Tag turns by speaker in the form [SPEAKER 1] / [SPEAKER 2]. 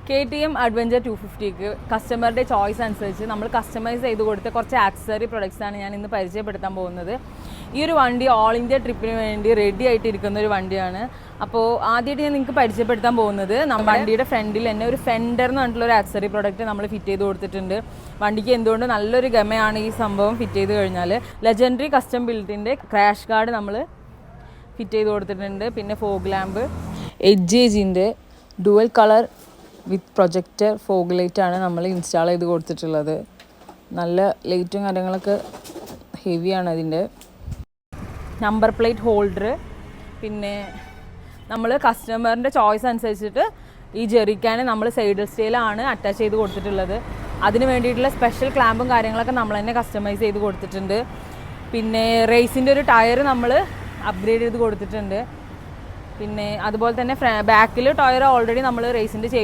[SPEAKER 1] KTM Adventure 250ക്ക് കസ്റ്റമറുടെ choice അനുസരിച്ച് നമ്മൾ customise ചെയ്ത് കൊടുത്ത കുറച്ച് ആക്സസറി പ്രൊഡക്ട്സാണ് ഞാൻ ഇന്ന് പരിചയപ്പെടുത്താൻ പോകുന്നത്. ഈ ഒരു വണ്ടി ഓൾ ഇന്ത്യ ട്രിപ്പിന് വേണ്ടി റെഡി ആയിട്ടിരിക്കുന്ന ഒരു വണ്ടിയാണ്. അപ്പോൾ ആദ്യമായിട്ട് ഞാൻ നിങ്ങൾക്ക് പരിചയപ്പെടുത്താൻ പോകുന്നത് നമ്മുടെ വണ്ടിയുടെ ഫ്രണ്ടിൽ തന്നെ ഒരു ഫെൻഡർ എന്ന് പറഞ്ഞിട്ടുള്ള ഒരു ആക്സസറി പ്രൊഡക്റ്റ് നമ്മൾ ഫിറ്റ് ചെയ്ത് കൊടുത്തിട്ടുണ്ട്. വണ്ടിക്ക് എന്തുകൊണ്ട് നല്ലൊരു ഗമയാണ് ഈ സംഭവം ഫിറ്റ് ചെയ്ത് കഴിഞ്ഞാൽ. ലെജൻഡറി കസ്റ്റം ബിൽഡിൻ്റെ ക്രാഷ് ഗാർഡ് നമ്മൾ ഫിറ്റ് ചെയ്ത് കൊടുത്തിട്ടുണ്ട്. പിന്നെ ഫോഗ് ലാമ്പ്, എഡ്ജേജിൻ്റെ dual colour with projector fog ലൈറ്റാണ് നമ്മൾ ഇൻസ്റ്റാൾ ചെയ്ത് കൊടുത്തിട്ടുള്ളത്. നല്ല ലൈറ്റും കാര്യങ്ങളൊക്കെ ഹെവിയാണ് അതിൻ്റെ. നമ്പർ പ്ലേറ്റ് ഹോൾഡർ, പിന്നെ നമ്മൾ കസ്റ്റമറിൻ്റെ ചോയ്സ് അനുസരിച്ചിട്ട് ഈ ജെറിക്കാന് നമ്മൾ സൈഡ് സ്റ്റൈലാണ് അറ്റാച്ച് ചെയ്ത് കൊടുത്തിട്ടുള്ളത്. അതിന് വേണ്ടിയിട്ടുള്ള സ്പെഷ്യൽ ക്ലാമ്പും കാര്യങ്ങളൊക്കെ നമ്മൾ തന്നെ കസ്റ്റമൈസ് ചെയ്ത് കൊടുത്തിട്ടുണ്ട്. പിന്നെ റേസിൻ്റെ ഒരു ടയർ നമ്മൾ അപ്ഗ്രേഡ് ചെയ്ത് കൊടുത്തിട്ടുണ്ട്. പിന്നെ അതുപോലെ തന്നെ ബാക്കിൽ ടയർ ഓൾറെഡി നമ്മൾ റേസിൻ്റെ ചെയ്ത്